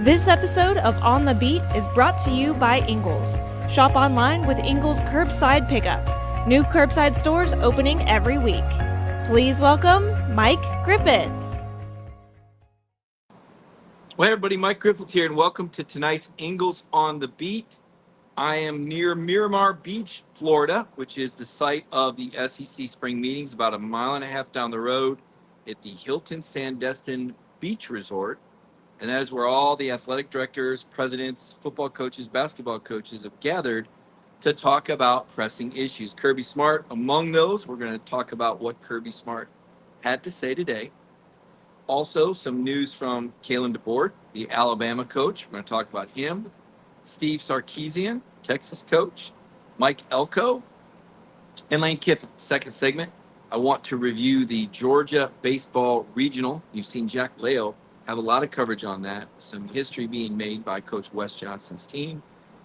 This episode of On the Beat is brought to you by Ingles. Shop online with Ingles Curbside Pickup. New curbside stores opening every week. Please welcome Mike Griffith. Well, hey everybody, Mike Griffith here, and welcome to tonight's Ingles on the Beat. I am near Miramar Beach, Florida, which is the site of the SEC spring meetings, about a mile and a half down the road at the Hilton Destin Beach Resort. And that is where all the athletic directors, presidents, football coaches, basketball coaches have gathered to talk about pressing issues. Kirby Smart, among those, we're going to talk about what Kirby Smart had to say today. Also, some news from Kalen Deboer, the Alabama coach. We're going to talk about him. Steve Sarkisian, Texas coach. Mike Elko, and Lane Kiffin. Second segment, I want to review the Georgia Baseball Regional. You've seen Jack Leo have a lot of coverage on that. Some history being made by Coach Wes Johnson's team.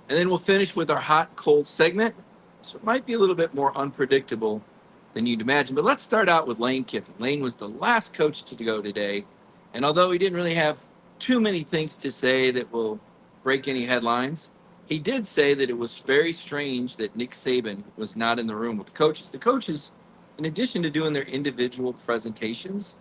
And then we'll finish with our hot, cold segment. So it might be a little bit more unpredictable than you'd imagine. But let's start out with Lane Kiffin. Lane was the last coach to go today. And although he didn't really have too many things to say that will break any headlines, he did say that it was very strange that Nick Saban was not in the room with the coaches. The coaches, in addition to doing their individual presentations,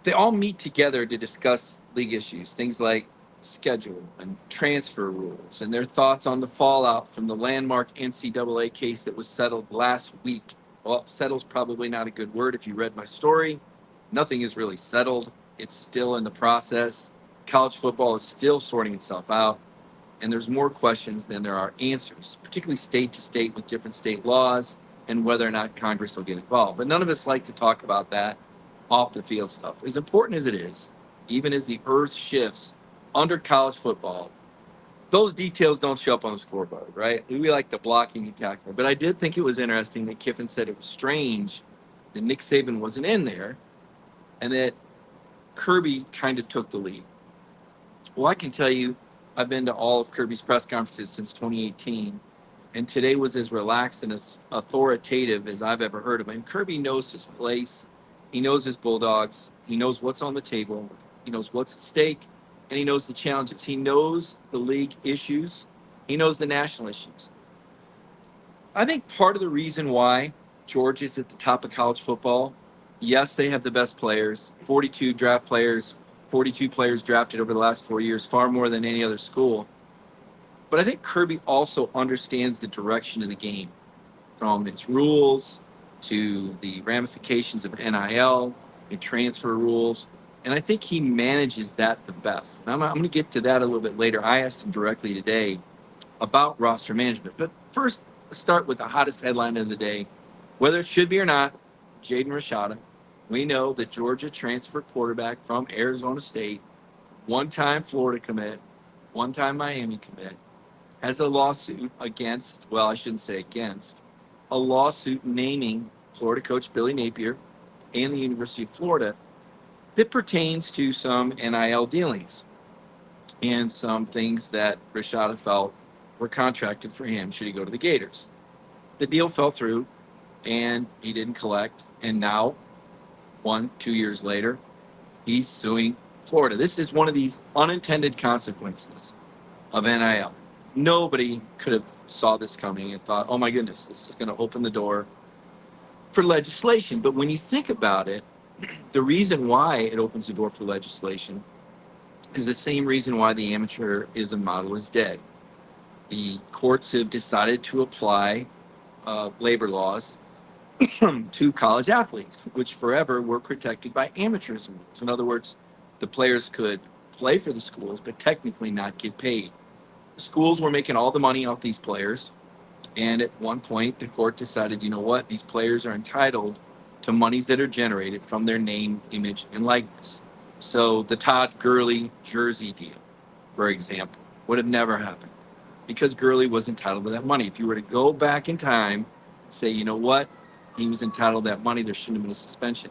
they all meet together to discuss league issues, things like schedule and transfer rules, and their thoughts on the fallout from the landmark NCAA case that was settled last week. Well, settle's probably not a good word if you read my story. Nothing is really settled. It's still in the process. College football is still sorting itself out, and there's more questions than there are answers, particularly state to state with different state laws and whether or not Congress will get involved. But none of us like to talk about that off the field stuff. As important as it is, even as the earth shifts under college football, those details don't show up on the scoreboard, right? We like the blocking and tackling. But I did think it was interesting that Kiffin said it was strange that Nick Saban wasn't in there and that Kirby kind of took the lead. Well, I can tell you, I've been to all of Kirby's press conferences since 2018, and today was as relaxed and as authoritative as I've ever heard of him. And Kirby knows his place. He knows his Bulldogs. He knows what's on the table. He knows what's at stake, and he knows the challenges. He knows the league issues. He knows the national issues. I think part of the reason why Georgia's at the top of college football, yes, they have the best players, 42 draft players, 42 players drafted over the last 4 years, far more than any other school. But I think Kirby also understands the direction of the game, from its rules to the ramifications of NIL and transfer rules. And I think he manages that the best. And I'm going to get to that a little bit later. I asked him directly today about roster management. But first, let's start with the hottest headline of the day. Whether it should be or not, Jaden Rashada. We know that Georgia transfer quarterback from Arizona State, one-time Florida commit, one-time Miami commit, has a lawsuit against, well, I shouldn't say against, a lawsuit naming Florida coach Billy Napier and the University of Florida that pertains to some NIL dealings and some things that Rashada felt were contracted for him should he go to the Gators. The deal fell through, and he didn't collect, and now, 2 years later, he's suing Florida. This is one of these unintended consequences of NIL. Nobody could have saw this coming and thought, oh my goodness, this is going to open the door for legislation. But when you think about it, the reason why it opens the door for legislation is the same reason why the amateurism model is dead. The courts have decided to apply labor laws to college athletes, which forever were protected by amateurism rules. In other words, the players could play for the schools, but technically not get paid. The schools were making all the money off these players, and at one point, the court decided, you know what, these players are entitled to monies that are generated from their name, image, and likeness. So the Todd Gurley jersey deal, for example, would have never happened because Gurley was entitled to that money. If you were to go back in time and say, you know what, he was entitled to that money, there shouldn't have been a suspension.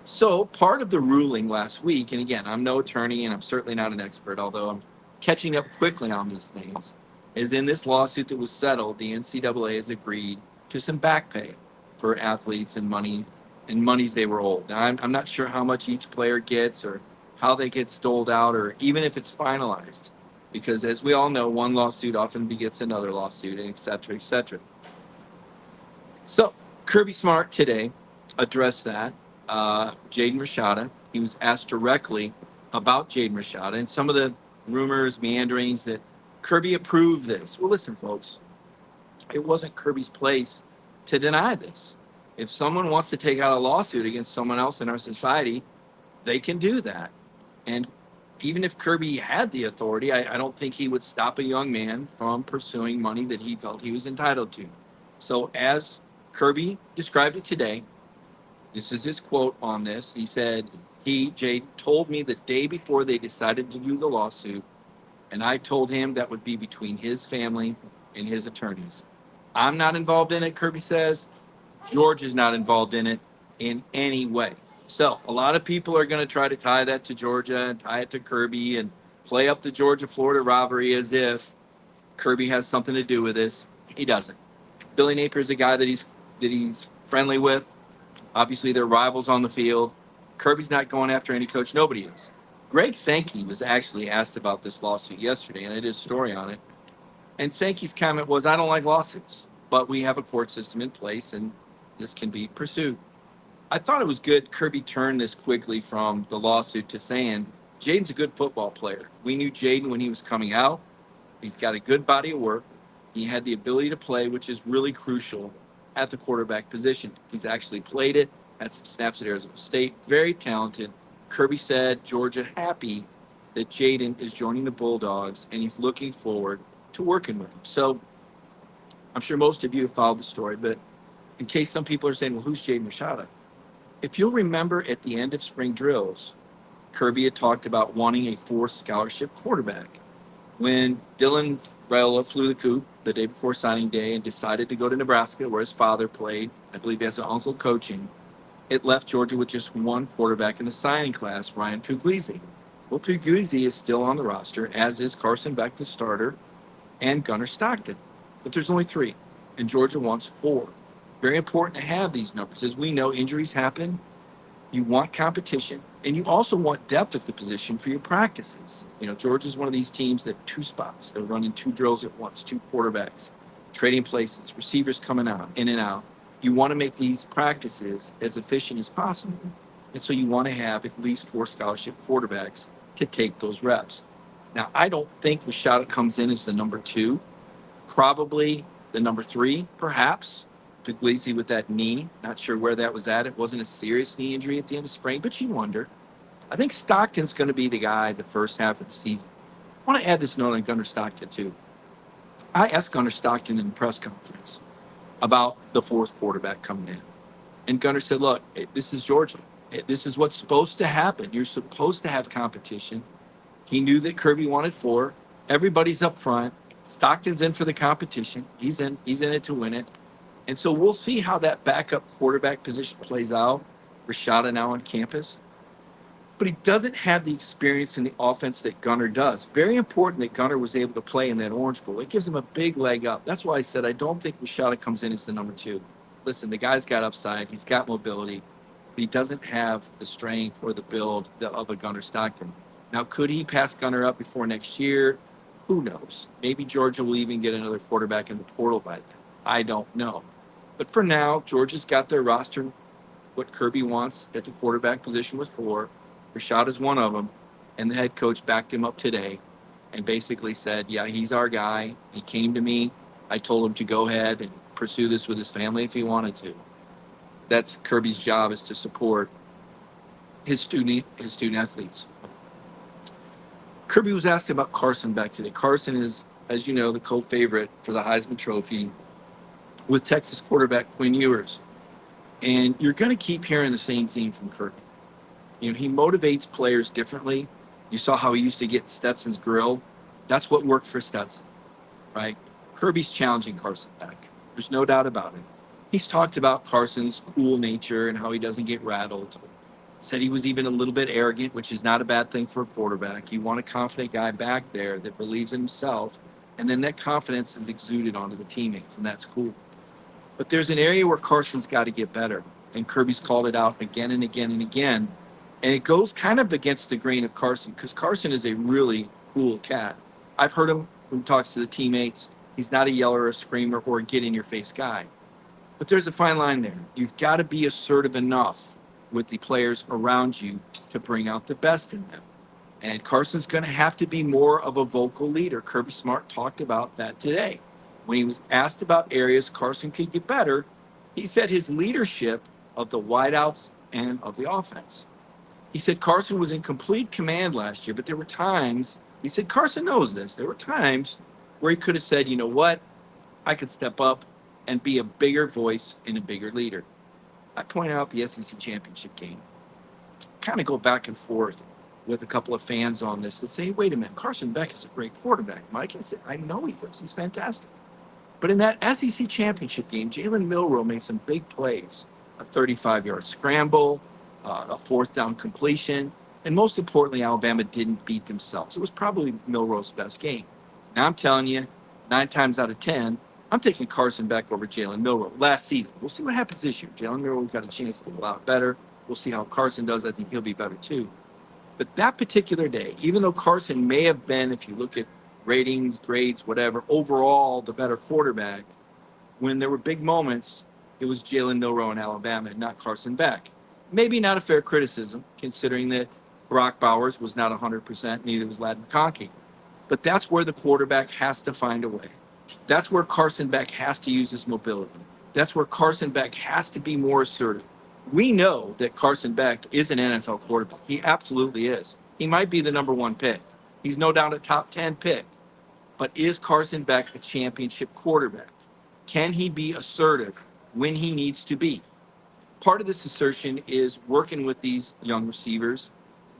So part of the ruling last week, and again, I'm no attorney and I'm certainly not an expert, although I'm catching up quickly on these things, is in this lawsuit that was settled, the NCAA has agreed to some back pay for athletes and money and monies they were owed. Now, I'm not sure how much each player gets or how they get doled out, or even if it's finalized. Because as we all know, one lawsuit often begets another lawsuit, and et cetera, et cetera. So Kirby Smart today addressed that. Jaden Rashada, he was asked directly about Jaden Rashada and some of the rumors, meanderings that Kirby approved this. Well, listen, folks, it wasn't Kirby's place to deny this. If someone wants to take out a lawsuit against someone else in our society, they can do that. And even if Kirby had the authority, I don't think he would stop a young man from pursuing money that he felt he was entitled to. So, as Kirby described it today, this is his quote on this. He said, Jade, told me the day before they decided to do the lawsuit, and I told him that would be between his family and his attorneys. I'm not involved in it, Kirby says. George is not involved in it in any way. So a lot of people are going to try to tie that to Georgia and tie it to Kirby and play up the Georgia-Florida rivalry as if Kirby has something to do with this. He doesn't. Billy Napier is a guy that he's friendly with. Obviously, they're rivals on the field. Kirby's not going after any coach. Nobody is. Greg Sankey was actually asked about this lawsuit yesterday, and I did a story on it. And Sankey's comment was, I don't like lawsuits, but we have a court system in place, and this can be pursued. I thought it was good Kirby turned this quickly from the lawsuit to saying, Jaden's a good football player. We knew Jaden when he was coming out. He's got a good body of work. He had the ability to play, which is really crucial at the quarterback position. He's actually played it, had some snaps at Arizona State, very talented. Kirby said Georgia happy that Jaden is joining the Bulldogs, and he's looking forward to working with him. So I'm sure most of you have followed the story, but in case some people are saying, well, who's Jaden Rashada? If you'll remember at the end of spring drills, Kirby had talked about wanting a fourth scholarship quarterback. When Dylan Raiola flew the coop the day before signing day and decided to go to Nebraska, where his father played, I believe he has an uncle coaching, it left Georgia with just one quarterback in the signing class, Ryan Puglisi. Well, Puglisi is still on the roster, as is Carson Beck, the starter, and Gunnar Stockton. But there's only three, and Georgia wants four. Very important to have these numbers. As we know, injuries happen. You want competition, and you also want depth at the position for your practices. You know, Georgia's one of these teams that two spots. They're running two drills at once, two quarterbacks, trading places, receivers coming out, in and out. You want to make these practices as efficient as possible. And so you want to have at least four scholarship quarterbacks to take those reps. Now, I don't think Rashada comes in as the number two, probably the number three, perhaps. Puglisi with that knee. Not sure where that was at. It wasn't a serious knee injury at the end of spring, but you wonder. I think Stockton's going to be the guy the first half of the season. I want to add this note on Gunnar Stockton, too. I asked Gunnar Stockton in the press conference about the fourth quarterback coming in. And Gunnar said, look, this is Georgia. This is what's supposed to happen. You're supposed to have competition. He knew that Kirby wanted four. Everybody's up front. Stockton's in for the competition. He's in it to win it. And so we'll see how that backup quarterback position plays out. Rashada now on campus. But he doesn't have the experience in the offense that Gunnar does. Very important that Gunnar was able to play in that Orange Bowl. It gives him a big leg up. That's why I said I don't think Rashada comes in as the number two. Listen, the guy's got upside. He's got mobility. But he doesn't have the strength or the build of a Gunnar Stockton. Now, could he pass Gunnar up before next year? Who knows? Maybe Georgia will even get another quarterback in the portal by then. I don't know. But for now, Georgia's got their roster, what Kirby wants at the quarterback position with four. Rashada's one of them. And the head coach backed him up today and basically said, yeah, he's our guy. He came to me. I told him to go ahead and pursue this with his family if he wanted to. That's Kirby's job, is to support his student athletes. Kirby was asked about Carson Beck today. Carson is, as you know, the co-favorite for the Heisman Trophy with Texas quarterback Quinn Ewers. And you're going to keep hearing the same theme from Kirby. You know, he motivates players differently. You saw how he used to get Stetson's grill. That's what worked for Stetson, right? Kirby's challenging Carson Beck. There's no doubt about it. He's talked about Carson's cool nature and how he doesn't get rattled. Said he was even a little bit arrogant, which is not a bad thing for a quarterback. You want a confident guy back there that believes in himself, and then that confidence is exuded onto the teammates, and that's cool. But there's an area where Carson's got to get better, and Kirby's called it out again and again and again. And it goes kind of against the grain of Carson because Carson is a really cool cat. I've heard him when he talks to the teammates. He's not a yeller or a screamer or a get in your face guy. But there's a fine line there. You've got to be assertive enough with the players around you to bring out the best in them. And Carson's going to have to be more of a vocal leader. Kirby Smart talked about that today. When he was asked about areas Carson could get better, he said his leadership of the wideouts and of the offense. He said Carson was in complete command last year, but there were times, he said Carson knows this, there were times where he could have said, you know what, I could step up and be a bigger voice and a bigger leader. I point out the SEC championship game. Kind of go back and forth with a couple of fans on this that say, wait a minute, Carson Beck is a great quarterback, Mike. And I said, I know he is. He's fantastic. But in that SEC championship game, Jalen Milroe made some big plays, a 35-yard scramble, a fourth down completion, and most importantly, Alabama didn't beat themselves. It was probably Milroe's best game. Now I'm telling you, 9 times out of 10, I'm taking Carson Beck over Jalen Milroe last season. We'll see what happens this year. Jalen Milroe's got a chance to do a lot better. We'll see how Carson does. I think he'll be better too. But that particular day, even though Carson may have been, if you look at ratings, grades, whatever, overall the better quarterback, when there were big moments, it was Jalen Milroe in Alabama and not Carson Beck. Maybe not a fair criticism, considering that Brock Bowers was not 100%, neither was Ladd McConkey. But that's where the quarterback has to find a way. That's where Carson Beck has to use his mobility. That's where Carson Beck has to be more assertive. We know that Carson Beck is an NFL quarterback. He absolutely is. He might be the number 1 pick. He's no doubt a top 10 pick. But is Carson Beck a championship quarterback? Can he be assertive when he needs to be? Part of this assertion is working with these young receivers.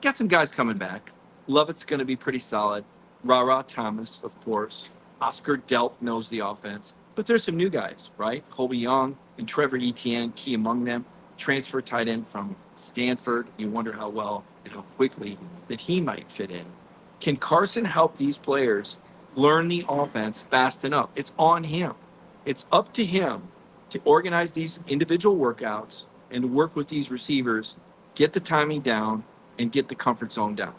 Got some guys coming back. Lovett's going to be pretty solid. Ra Thomas, of course. Oscar Delp knows the offense. But there's some new guys, right? Colby Young and Trevor Etienne, key among them. Transfer tight end from Stanford. You wonder how well and how quickly that he might fit in. Can Carson help these players learn the offense fast enough? It's on him. It's up to him to organize these individual workouts and work with these receivers, get the timing down, and get the comfort zone down.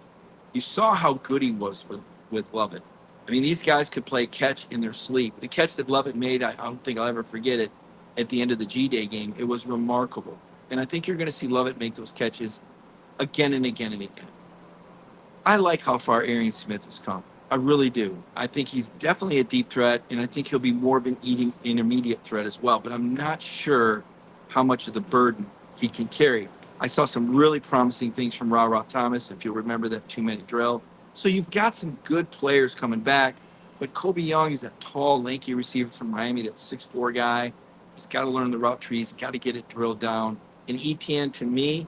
You saw how good he was with Lovett. I mean, these guys could play catch in their sleep. The catch that Lovett made, I don't think I'll ever forget it, at the end of the G-Day game. It was remarkable. And I think you're going to see Lovett make those catches again and again and again. I like how far Arian Smith has come. I really do. I think he's definitely a deep threat, and I think he'll be more of an intermediate threat as well. But I'm not sure how much of the burden he can carry. I saw some really promising things from Ra Thomas, if you'll remember that 2-minute drill. So you've got some good players coming back, but Colby Young is that tall, lanky receiver from Miami, that 6'4" guy. He's got to learn the route trees, got to get it drilled down. And Etienne, to me,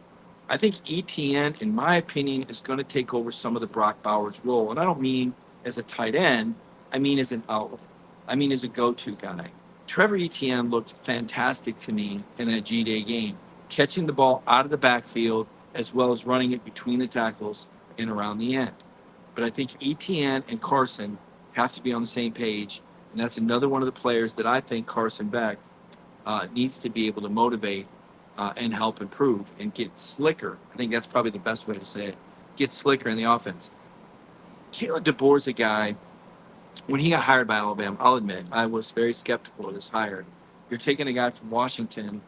I think Etienne, in my opinion, is going to take over some of the Brock Bowers role. And I don't mean as a tight end. I mean as an outlet. I mean as a go-to guy. Trevor Etienne looked fantastic to me in that G-Day game, catching the ball out of the backfield as well as running it between the tackles and around the end. But I think Etienne and Carson have to be on the same page, and that's another one of the players that I think Carson Beck needs to be able to motivate and help improve and get slicker. I think that's probably the best way to say it. Get slicker in the offense. Kalen Deboer is a guy, when he got hired by Alabama, I'll admit, I was very skeptical of this hire. You're taking a guy from Washington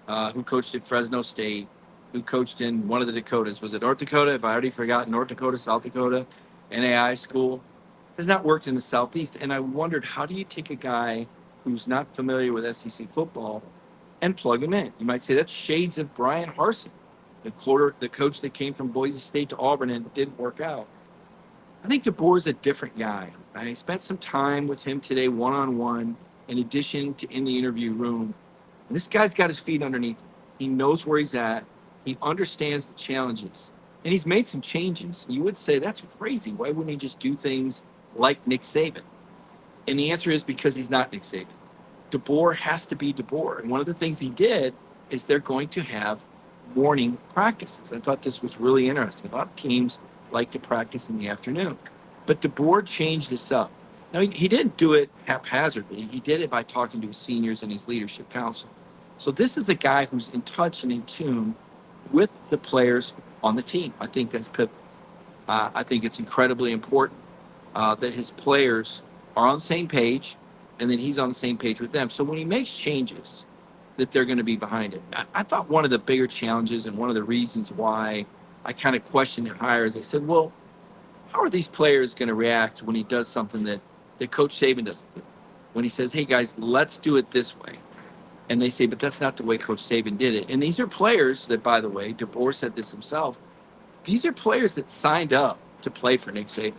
who coached at Fresno State, who coached in one of the Dakotas. Was it North Dakota? Have I already forgotten? North Dakota, South Dakota, NAI school. Has not worked in the Southeast. And I wondered, how do you take a guy who's not familiar with SEC football and plug him in? You might say that's shades of Brian Harsin, the coach that came from Boise State to Auburn and didn't work out. I think DeBoer's a different guy. I spent some time with him today, one-on-one, in addition to in the interview room. And this guy's got his feet underneath him. He knows where he's at. He understands the challenges. And he's made some changes. You would say, that's crazy. Why wouldn't he just do things like Nick Saban? And the answer is because he's not Nick Saban. DeBoer has to be DeBoer. And one of the things he did is they're going to have morning practices. I thought this was really interesting. A lot of teams like to practice in the afternoon. But DeBoer changed this up. Now, he didn't do it haphazardly. He did it by talking to his seniors and his leadership council. So this is a guy who's in touch and in tune with the players on the team. I think that's pivotal. I think it's incredibly important that his players are on the same page and that he's on the same page with them. So when he makes changes, that they're going to be behind it. I thought one of the bigger challenges and one of the reasons why I kind of questioned it higher is I said, well, how are these players going to react when he does something that Coach Saban doesn't do? When he says, hey, guys, let's do it this way. And they say, but that's not the way Coach Saban did it. And these are players that, by the way, Deboer said this himself, these are players that signed up to play for Nick Saban.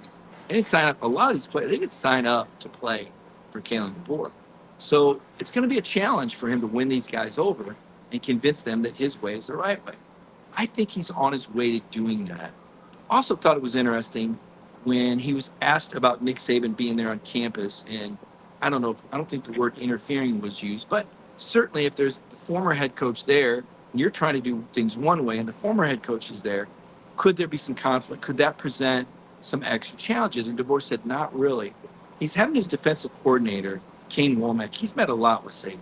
They didn't sign up. A lot of these players, they didn't sign up to play for Kalen Deboer. So it's going to be a challenge for him to win these guys over and convince them that his way is the right way. I think he's on his way to doing that. Also thought it was interesting when he was asked about Nick Saban being there on campus, and I don't think the word interfering was used, but certainly if there's the former head coach there and you're trying to do things one way and the former head coach is there, could there be some conflict? Could that present some extra challenges? And Deboer said, not really. He's having his defensive coordinator, Kane Womack. He's met a lot with Saban.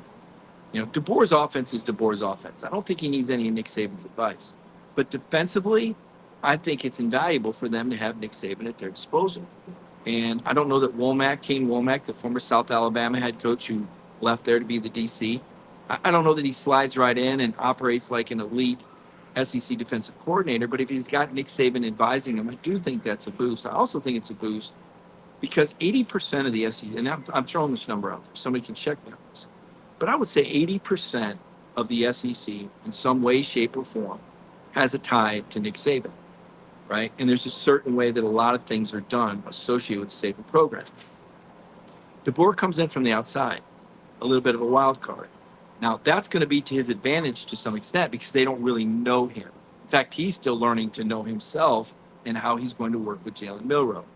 Deboer's offense is Deboer's offense. I don't think he needs any of Nick Saban's advice. But defensively, I think it's invaluable for them to have Nick Saban at their disposal. And I don't know that Kane Womack, the former South Alabama head coach who left there to be the DC, I don't know that he slides right in and operates like an elite SEC defensive coordinator, but if he's got Nick Saban advising him, I do think that's a boost. I also think it's a boost because 80% of the SEC, and I'm throwing this number out there, somebody can check me on this, but I would say 80% of the SEC in some way, shape, or form has a tie to Nick Saban, right? And there's a certain way that a lot of things are done associated with the Saban program. DeBoer comes in from the outside, a little bit of a wild card. Now, that's going to be to his advantage to some extent because they don't really know him. In fact, he's still learning to know himself and how he's going to work with Jalen Milroe.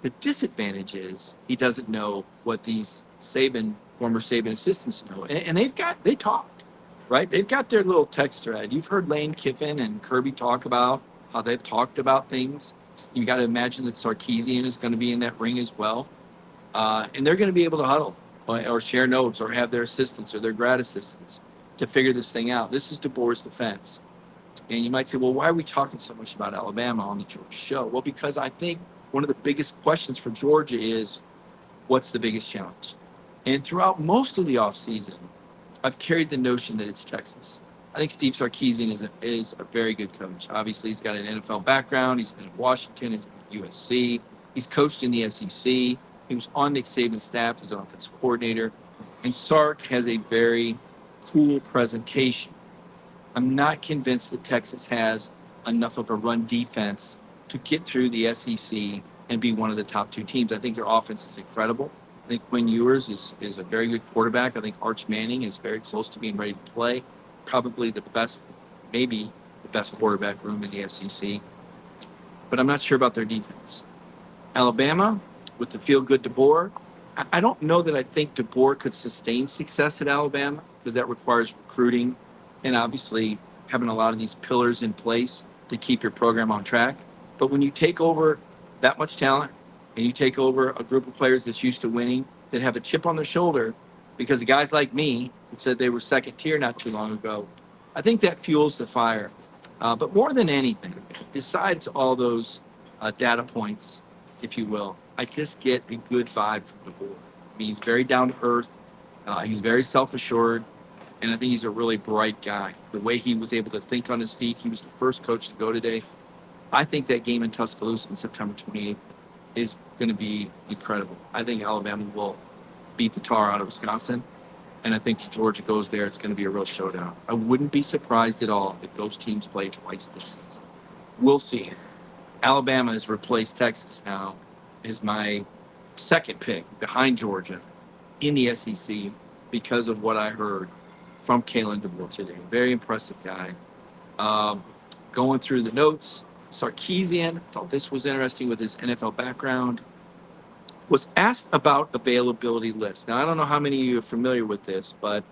The disadvantage is he doesn't know what these former Saban assistants know. And they talk, right? They've got their little text thread. You've heard Lane Kiffin and Kirby talk about how they've talked about things. You got to imagine that Sarkisian is going to be in that ring as well. And they're going to be able to huddle or share notes or have their assistants or their grad assistants to figure this thing out. This is DeBoer's defense. And you might say, well, why are we talking so much about Alabama on the Georgia show? Well, because I think one of the biggest questions for Georgia is, what's the biggest challenge? And throughout most of the offseason, I've carried the notion that it's Texas. I think Steve Sarkisian is a very good coach. Obviously, he's got an NFL background. He's been at Washington. He's been at USC. He's coached in the SEC. He was on Nick Saban's staff as an offensive coordinator. And Sark has a very cool presentation. I'm not convinced that Texas has enough of a run defense to get through the SEC and be one of the top two teams. I think their offense is incredible. I think Quinn Ewers is a very good quarterback. I think Arch Manning is very close to being ready to play. Probably the best, maybe the best quarterback room in the SEC. But I'm not sure about their defense. Alabama, with the feel-good DeBoer, I don't know that I think DeBoer could sustain success at Alabama because that requires recruiting and obviously having a lot of these pillars in place to keep your program on track. But when you take over that much talent and you take over a group of players that's used to winning, that have a chip on their shoulder because of guys like me who said they were second tier not too long ago, I think that fuels the fire. But more than anything, besides all those data points, if you will, I just get a good vibe from the board. I mean, he's very down to earth. He's very self-assured. And I think he's a really bright guy. The way he was able to think on his feet, he was the first coach to go today. I think that game in Tuscaloosa on September 28th is going to be incredible. I think Alabama will beat the tar out of Wisconsin. And I think if Georgia goes there, it's going to be a real showdown. I wouldn't be surprised at all if those teams play twice this season. We'll see. Alabama has replaced Texas now as my second pick behind Georgia in the SEC because of what I heard from Kalen Deboer today. Very impressive guy. Going through the notes, Sarkisian, thought this was interesting with his NFL background, was asked about availability lists. Now, I don't know how many of you are familiar with this, but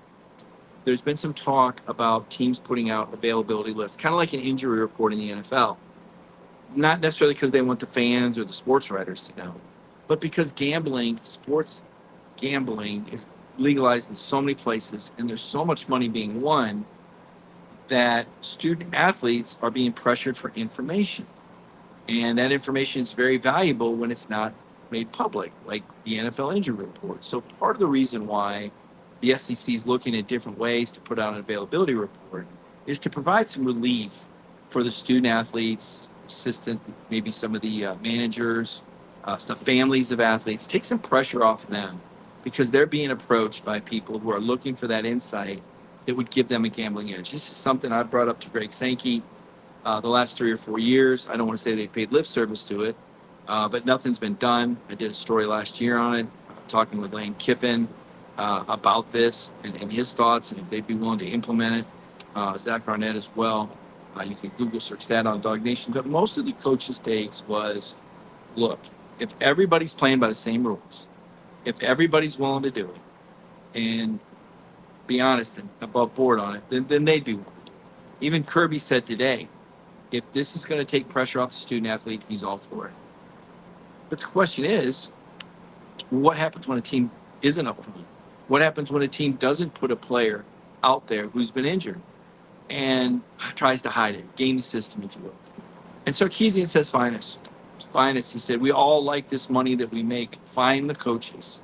there's been some talk about teams putting out availability lists, kind of like an injury report in the NFL. Not necessarily because they want the fans or the sports writers to know, but because sports gambling is legalized in so many places and there's so much money being won, that student athletes are being pressured for information. And that information is very valuable when it's not made public, like the NFL injury report. So part of the reason why the SEC is looking at different ways to put out an availability report is to provide some relief for the student athletes, assistant, maybe some of the managers, the families of athletes, take some pressure off of them because they're being approached by people who are looking for that insight that would give them a gambling edge. This is something I brought up to Greg Sankey the last 3 or 4 years. I don't want to say they paid lip service to it, but nothing's been done. I did a story last year on it, talking with Lane Kiffin about this and his thoughts and if they'd be willing to implement it. Zach Arnett as well. You can Google search that on DawgNation. But most of the coaches' takes was, look, if everybody's playing by the same rules, if everybody's willing to do it, and be honest and above board on it, then they'd be willing to do it. Even Kirby said today, if this is going to take pressure off the student athlete, he's all for it. But the question is, what happens when a team isn't up for it? What happens when a team doesn't put a player out there who's been injured and tries to hide it, game the system, if you will? And Sarkisian says, fine us. Fine us. He said, we all like this money that we make. Fine the coaches.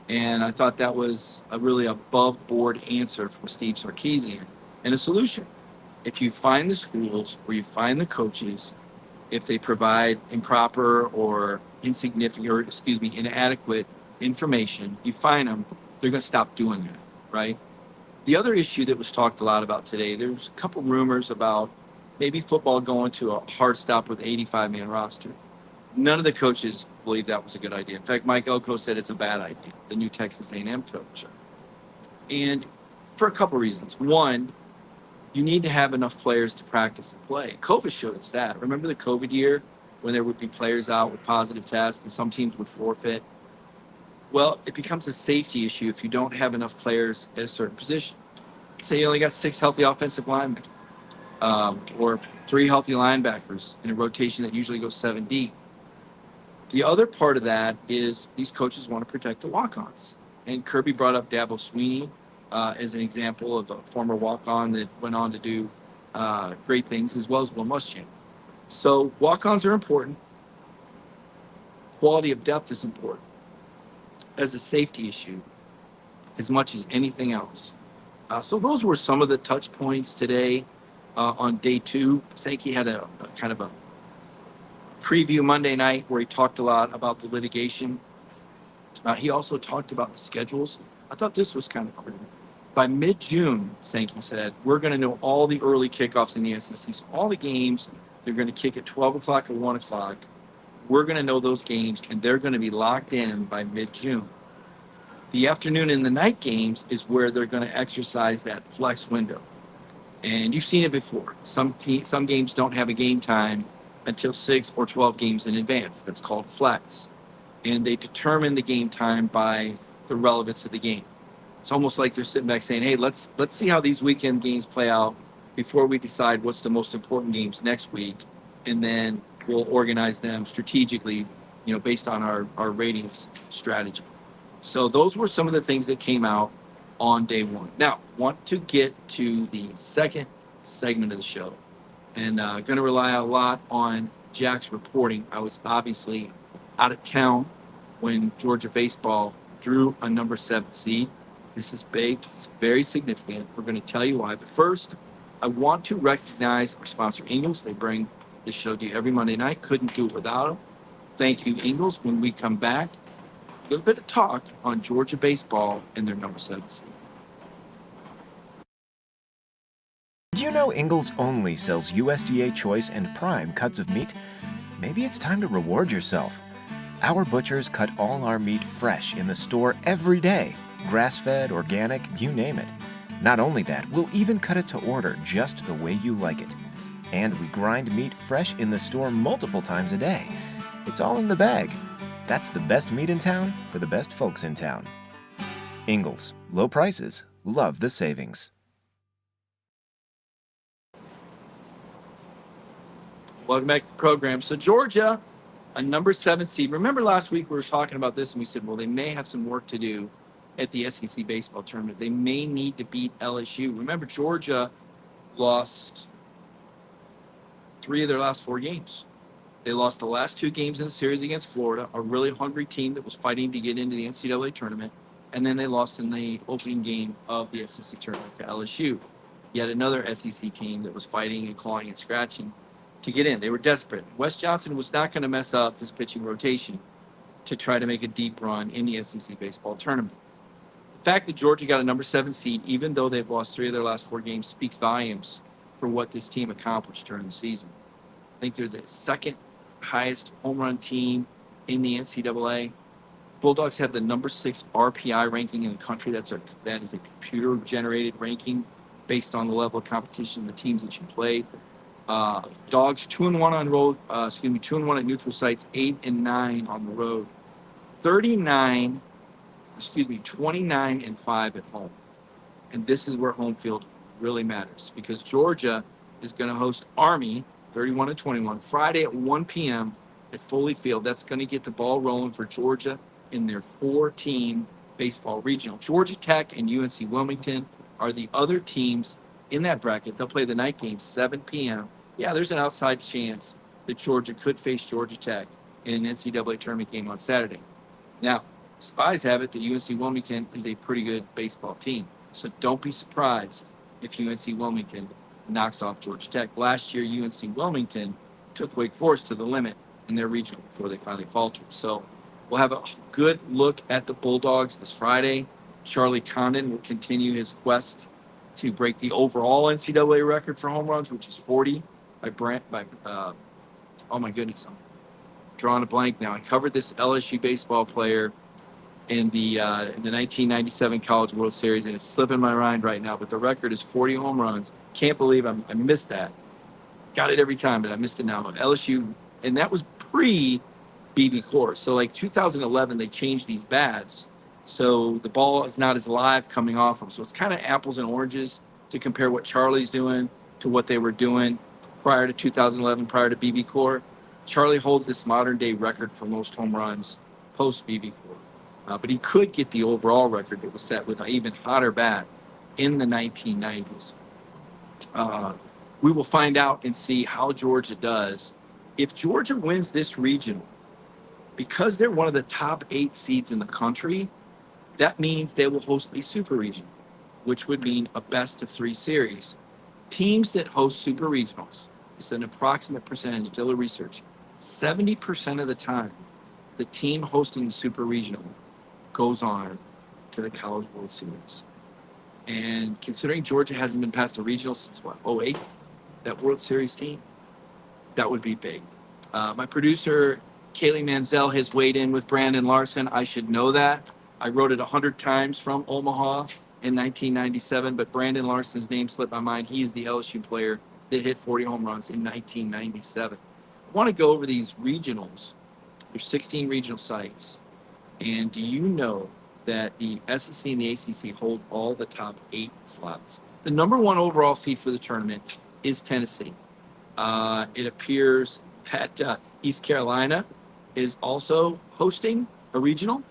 And I thought that was a really above board answer from Steve Sarkisian and a solution. If you find the schools or you find the coaches, if they provide improper or inadequate information, you find them, they're going to stop doing that, right? The other issue that was talked a lot about today, there was a couple rumors about maybe football going to a hard stop with 85-man roster. None of the coaches believe that was a good idea. In fact, Mike Elko said it's a bad idea, the new Texas A&M coach. And for a couple reasons. One, you need to have enough players to practice and play. COVID showed us that. Remember the COVID year when there would be players out with positive tests and some teams would forfeit? Well, it becomes a safety issue if you don't have enough players at a certain position. Say you only got 6 healthy offensive linemen or 3 healthy linebackers in a rotation that usually goes 7 deep. The other part of that is these coaches want to protect the walk-ons. And Kirby brought up Dabo Sweeney as an example of a former walk-on that went on to do great things, as well as Will Muschamp. So walk-ons are important. Quality of depth is important as a safety issue as much as anything else. So those were some of the touch points today on day 2. Sankey had a kind of a preview Monday night where he talked a lot about the litigation. He also talked about the schedules. I thought this was kind of cool. By mid-June, Sankey said, we're going to know all the early kickoffs in the SEC. So all the games, they're going to kick at 12 o'clock or 1 o'clock. We're going to know those games, and they're going to be locked in by mid-June. The afternoon and the night games is where they're going to exercise that flex window. And you've seen it before. Some games don't have a game time until 6 or 12 games in advance. That's called flex. And they determine the game time by the relevance of the game. It's almost like they're sitting back saying, hey, let's see how these weekend games play out before we decide what's the most important games next week. And then we'll organize them strategically, based on our ratings strategy. So those were some of the things that came out on day 1. Now, want to get to the second segment of the show. And going to rely a lot on Jack's reporting. I was obviously out of town when Georgia Baseball drew a number 7 seed. This is big. It's very significant. We're going to tell you why. But first, I want to recognize our sponsor, Ingles. They bring this show to you every Monday night. Couldn't do it without them. Thank you, Ingles. When we come back, a little bit of talk on Georgia Baseball and their number 7 seed. Do you know Ingles only sells USDA Choice and Prime cuts of meat? Maybe it's time to reward yourself. Our butchers cut all our meat fresh in the store every day. Grass-fed, organic, you name it. Not only that, we'll even cut it to order just the way you like it. And we grind meat fresh in the store multiple times a day. It's all in the bag. That's the best meat in town for the best folks in town. Ingles, low prices, love the savings. Welcome back to the program. So Georgia, a number 7 seed. Remember last week we were talking about this and we said, well, they may have some work to do at the SEC baseball tournament. They may need to beat LSU. Remember, Georgia lost 3 of their last 4 games. They lost the last 2 games in the series against Florida, a really hungry team that was fighting to get into the NCAA tournament. And then they lost in the opening game of the SEC tournament to LSU, yet another SEC team that was fighting and clawing and scratching to get in. They were desperate. Wes Johnson was not going to mess up his pitching rotation to try to make a deep run in the SEC baseball tournament. The fact that Georgia got a number 7 seed, even though they've lost 3 of their last 4 games, speaks volumes for what this team accomplished during the season. I think they're the second highest home run team in the NCAA. Bulldogs have the number 6 RPI ranking in the country. That is a computer-generated ranking based on the level of competition, the teams that you played. Dogs 2-1 on road. 2-1 at neutral sites, 8-9 on the road. 29-5 at home. And this is where home field really matters, because Georgia is going to host Army 31-21 Friday at 1 p.m. at Foley Field. That's going to get the ball rolling for Georgia in their 4-team baseball regional. Georgia Tech and UNC Wilmington are the other teams in that bracket. They'll play the night game 7 p.m. Yeah, there's an outside chance that Georgia could face Georgia Tech in an NCAA tournament game on Saturday. Now, spies have it that UNC Wilmington is a pretty good baseball team. So don't be surprised if UNC Wilmington knocks off Georgia Tech. Last year, UNC Wilmington took Wake Forest to the limit in their regional before they finally faltered. So we'll have a good look at the Bulldogs this Friday. Charlie Condon will continue his quest to break the overall NCAA record for home runs, which is 40 oh my goodness, I'm drawing a blank now. I covered this LSU baseball player in the 1997 College World Series, and it's slipping my mind right now, but the record is 40 home runs. Can't believe I missed that. Got it every time, but I missed it now. LSU, and that was pre-BB Core. So like 2011, they changed these bats, so the ball is not as live coming off them. So it's kind of apples and oranges to compare what Charlie's doing to what they were doing prior to 2011, prior to BB Core. Charlie holds this modern-day record for most home runs post-BB Core. But he could get the overall record that was set with an even hotter bat in the 1990s. We will find out and see how Georgia does. If Georgia wins this regional, because they're one of the top 8 seeds in the country, that means they will host a super regional, which would mean a best-of-3 series. Teams that host super regionals, it's an approximate percentage, Dilla research, 70% of the time, the team hosting the super regional goes on to the College World Series. And considering Georgia hasn't been past a regional since, 2008, that World Series team, that would be big. My producer, Kaylee Manziel, has weighed in with Brandon Larson. I should know that. I wrote it 100 times from Omaha in 1997, but Brandon Larson's name slipped my mind. He is the LSU player that hit 40 home runs in 1997. I want to go over these regionals. There's 16 regional sites. And do you know that the SEC and the ACC hold all the top 8 slots? The number 1 overall seed for the tournament is Tennessee. It appears that East Carolina is also hosting a regional.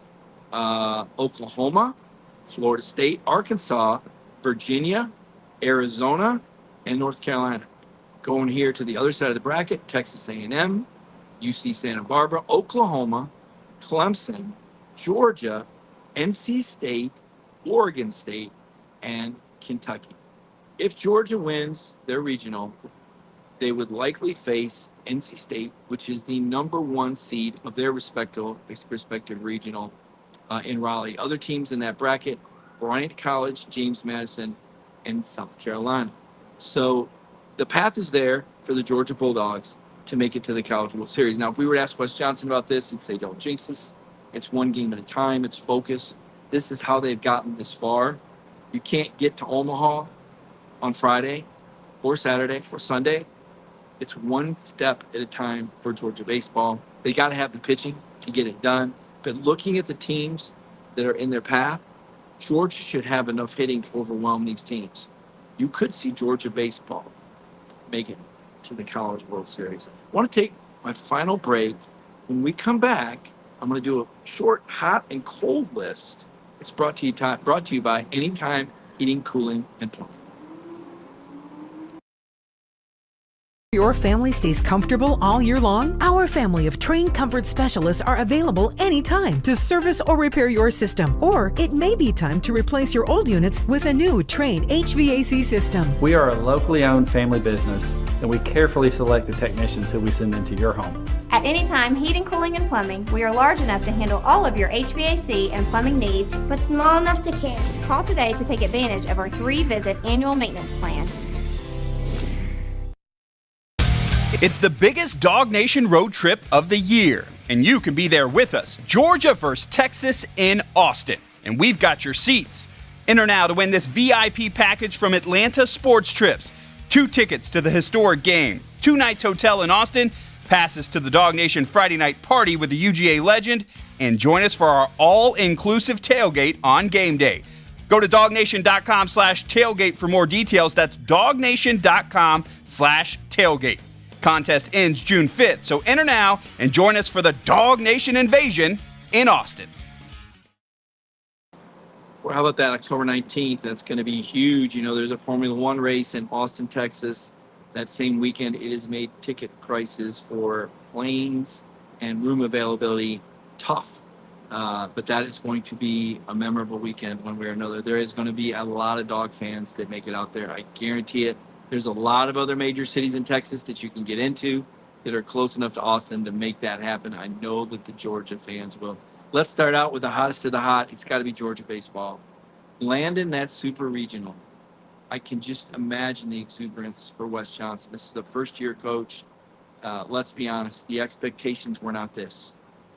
Oklahoma, Florida State, Arkansas, Virginia, Arizona, and North Carolina. Going here to the other side of the bracket, Texas A&M, UC Santa Barbara, Oklahoma, Clemson, Georgia, NC State, Oregon State, and Kentucky. If Georgia wins their regional, they would likely face NC State, which is the number 1 seed of their respective regional in Raleigh. Other teams in that bracket, Bryant College, James Madison, and South Carolina. So the path is there for the Georgia Bulldogs to make it to the College World Series. Now, if we were to ask Wes Johnson about this, he'd say, don't jinx this. It's 1 game at a time. It's focus. This is how they've gotten this far. You can't get to Omaha on Friday or Saturday or Sunday. It's 1 step at a time for Georgia baseball. They got to have the pitching to get it done. But looking at the teams that are in their path, Georgia should have enough hitting to overwhelm these teams. You could see Georgia baseball make it to the College World Series. I want to take my final break. When we come back, I'm going to do a short hot and cold list. It's brought to you by Anytime Heating, Cooling, and Plumbing. Your family stays comfortable all year long? Our family of trained comfort specialists are available anytime to service or repair your system. Or it may be time to replace your old units with a new trained HVAC system. We are a locally owned family business, and we carefully select the technicians who we send into your home. At Anytime Heating, Cooling, and Plumbing, we are large enough to handle all of your HVAC and plumbing needs, but small enough to care. Call today to take advantage of our 3-visit annual maintenance plan. It's the biggest DawgNation road trip of the year, and you can be there with us. Georgia versus Texas in Austin, and we've got your seats. Enter now to win this VIP package from Atlanta Sports Trips. 2 tickets to the historic game, 2 nights hotel in Austin, passes to the DawgNation Friday night party with the UGA legend, and join us for our all-inclusive tailgate on game day. Go to DawgNation.com/tailgate for more details. That's DawgNation.com/tailgate. Contest ends June 5th, so enter now and join us for the DawgNation invasion in Austin. Well, how about that, October 19th? That's going to be huge. You know, there's a Formula One race in Austin, Texas. That same weekend, it has made ticket prices for planes and room availability tough. But that is going to be a memorable weekend one way or another. There is going to be a lot of dog fans that make it out there. I guarantee it. There's a lot of other major cities in Texas that you can get into that are close enough to Austin to make that happen. I know that the Georgia fans will. Let's start out with the hottest of the hot. It's got to be Georgia baseball. Landing that super regional. I can just imagine the exuberance for Wes Johnson. This is a first-year coach. Let's be honest, the expectations were not this.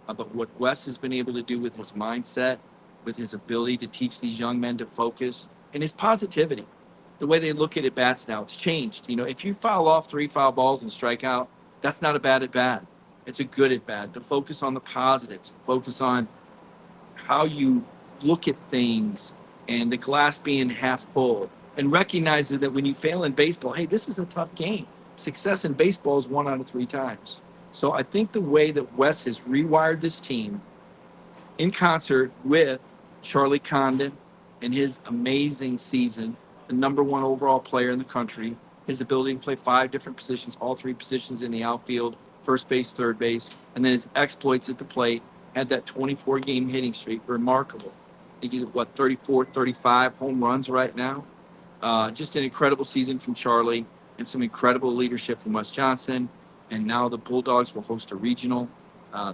But what Wes has been able to do with his mindset, with his ability to teach these young men to focus, and his positivity. The way they look at bats now, it's changed. You know, if you foul off 3 foul balls and strike out, that's not a bad at bat. It's a good at bat. The focus on the positives, the focus on how you look at things and the glass being half full, and recognizing that when you fail in baseball, hey, this is a tough game. Success in baseball is 1 out of 3 times. So I think the way that Wes has rewired this team in concert with Charlie Condon and his amazing season, the #1 overall player in the country, his ability to play 5 different positions, all 3 positions in the outfield, first base, third base, and then his exploits at the plate, had that 24-game hitting streak, remarkable. I think he's, 34, 35 home runs right now. Just an incredible season from Charlie and some incredible leadership from Wes Johnson. And now the Bulldogs will host a regional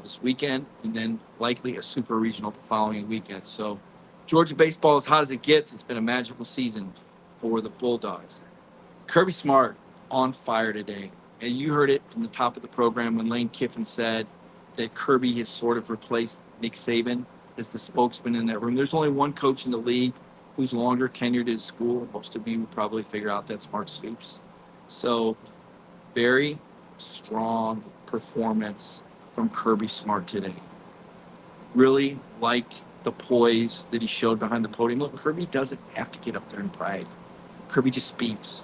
this weekend, and then likely a super regional the following weekend. So Georgia baseball, as hot as it gets, it's been a magical season for the Bulldogs. Kirby Smart on fire today. And you heard it from the top of the program when Lane Kiffin said that Kirby has sort of replaced Nick Saban as the spokesman in that room. There's only one coach in the league who's longer tenured at school. Most of you would probably figure out that's Mark Stoops. So very strong performance from Kirby Smart today. Really liked the poise that he showed behind the podium. Look, Kirby doesn't have to get up there and brag. Kirby just speaks.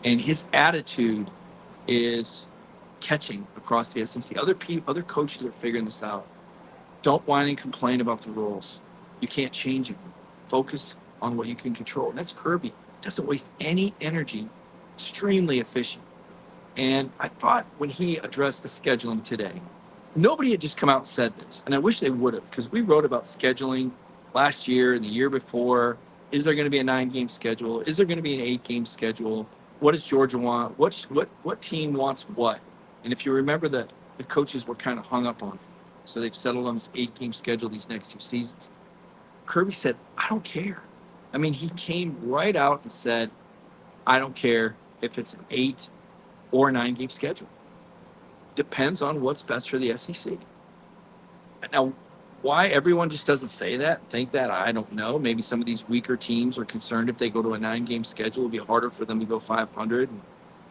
And his attitude is catching across the SEC. Other coaches are figuring this out. Don't whine and complain about the rules. You can't change them. Focus on what you can control. And that's Kirby. Doesn't waste any energy. Extremely efficient. And I thought when he addressed the scheduling today, nobody had just come out and said this. And I wish they would have, because we wrote about scheduling last year and the year before. Is there going to be a 9-game schedule? Is there going to be an 8-game schedule? What does Georgia want? What team wants what? And if you remember that the coaches were kind of hung up on it. So they've settled on this 8-game schedule these next 2 seasons. Kirby said, I don't care. I mean, he came right out and said, I don't care if it's an 8 or a 9-game schedule. Depends on what's best for the SEC. Now, why everyone just doesn't say that, think that, I don't know. Maybe some of these weaker teams are concerned if they go to a 9-game schedule, it'll be harder for them to go 500.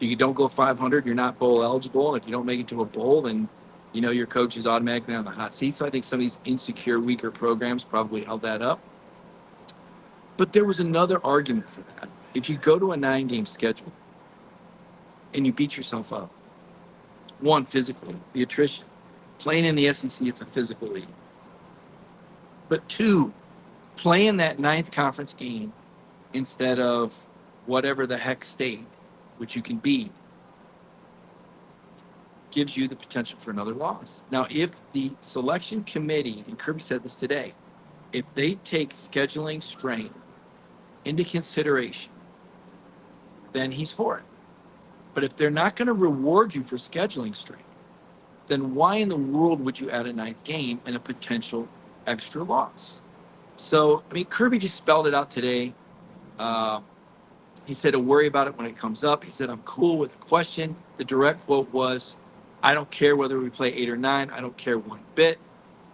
If you don't go 500, you're not bowl eligible. And if you don't make it to a bowl, then you know your coach is automatically on the hot seat. So I think some of these insecure, weaker programs probably held that up. But there was another argument for that. If you go to a 9-game schedule and you beat yourself up, 1, physically, the attrition. Playing in the SEC, it's a physical league. But 2, playing that 9th conference game instead of whatever the heck state, which you can beat, gives you the potential for another loss. Now, if the selection committee, and Kirby said this today, if they take scheduling strength into consideration, then he's for it. But if they're not going to reward you for scheduling strength, then why in the world would you add a ninth game and a potential extra loss? So, I mean, Kirby just spelled it out today. He said to worry about it when it comes up. He said, I'm cool with the question. The direct quote was, I don't care whether we play 8 or 9. I don't care one bit.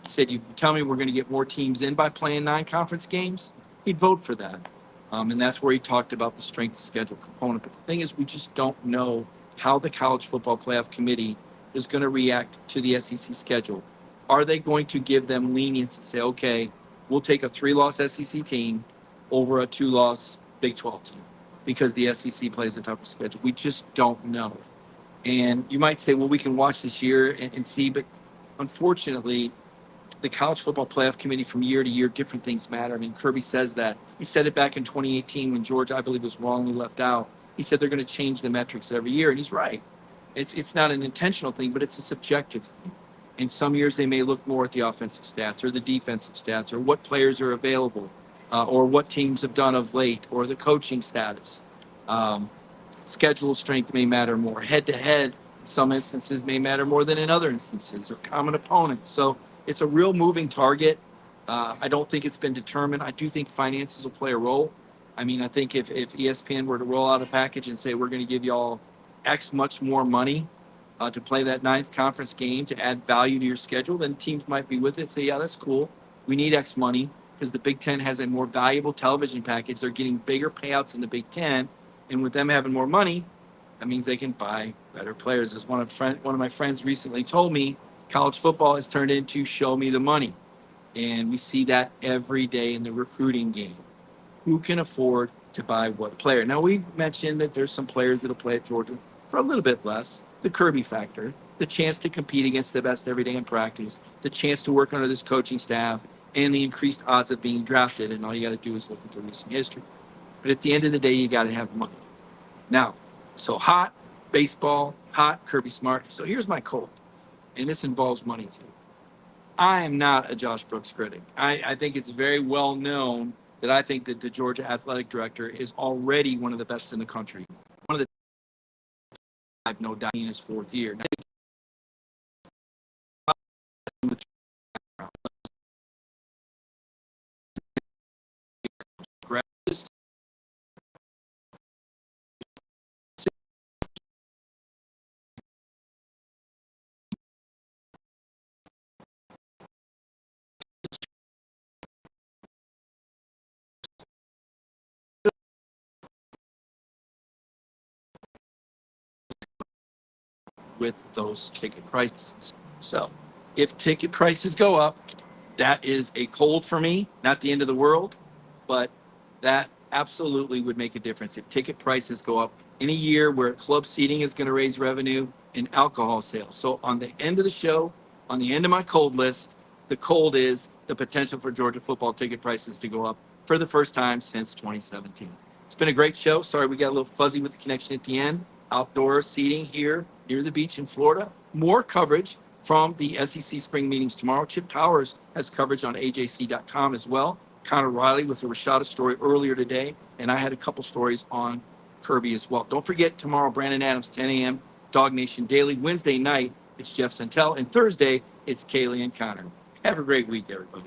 He said, you tell me we're going to get more teams in by playing 9 conference games. He'd vote for that. And that's where he talked about the strength of schedule component. But the thing is, we just don't know how the College Football Playoff Committee is going to react to the SEC schedule. Are they going to give them lenience and say, okay, we'll take a 3-loss SEC team over a 2-loss Big 12 team because the SEC plays a tougher schedule? We just don't know. And you might say, well, we can watch this year and see, but unfortunately, the College Football Playoff Committee from year to year, different things matter. I mean, Kirby says that. He said it back in 2018 when Georgia, I believe, was wrongly left out. He said they're going to change the metrics every year, and he's right. It's not an intentional thing, but it's a subjective thing. In some years, they may look more at the offensive stats or the defensive stats or what players are available or what teams have done of late or the coaching status. Schedule strength may matter more. Head-to-head, in some instances, may matter more than in other instances, or common opponents. So it's a real moving target. I don't think it's been determined. I do think finances will play a role. I mean, I think if ESPN were to roll out a package and say, we're going to give y'all X much more money to play that 9th conference game to add value to your schedule, then teams might be with it. Say, yeah, that's cool. We need X money because the Big Ten has a more valuable television package. They're getting bigger payouts in the Big Ten. And with them having more money, that means they can buy better players. As one of my friends recently told me, college football has turned into show me the money. And we see that every day in the recruiting game. Who can afford to buy what player? Now, we mentioned that there's some players that'll play at Georgia for a little bit less. The Kirby factor, the chance to compete against the best every day in practice, the chance to work under this coaching staff, and the increased odds of being drafted. And all you got to do is look at the recent history. But at the end of the day, you got to have money. Now, so hot, baseball, hot, Kirby Smart. So here's my cold, and this involves money too. I am not a Josh Brooks critic. I think it's very well known that I think that the Georgia athletic director is already one of the best in the country. One of the, I have no doubt, in his 4th year. Now, with those ticket prices. So if ticket prices go up, that is a cold for me, not the end of the world, but that absolutely would make a difference if ticket prices go up in a year where club seating is going to raise revenue and alcohol sales. So on the end of the show, on the end of my cold list, the cold is the potential for Georgia football ticket prices to go up for the first time since 2017. It's been a great show. Sorry we got a little fuzzy with the connection at the end. Outdoor seating here near the beach in Florida. More coverage from the SEC spring meetings tomorrow. Chip Towers has coverage on AJC.com as well. Connor Riley with the Rashada story earlier today. And I had a couple stories on Kirby as well. Don't forget tomorrow, Brandon Adams, 10 a.m., DawgNation Daily. Wednesday night, it's Jeff Santel. And Thursday, it's Kaylee and Connor. Have a great week, everybody.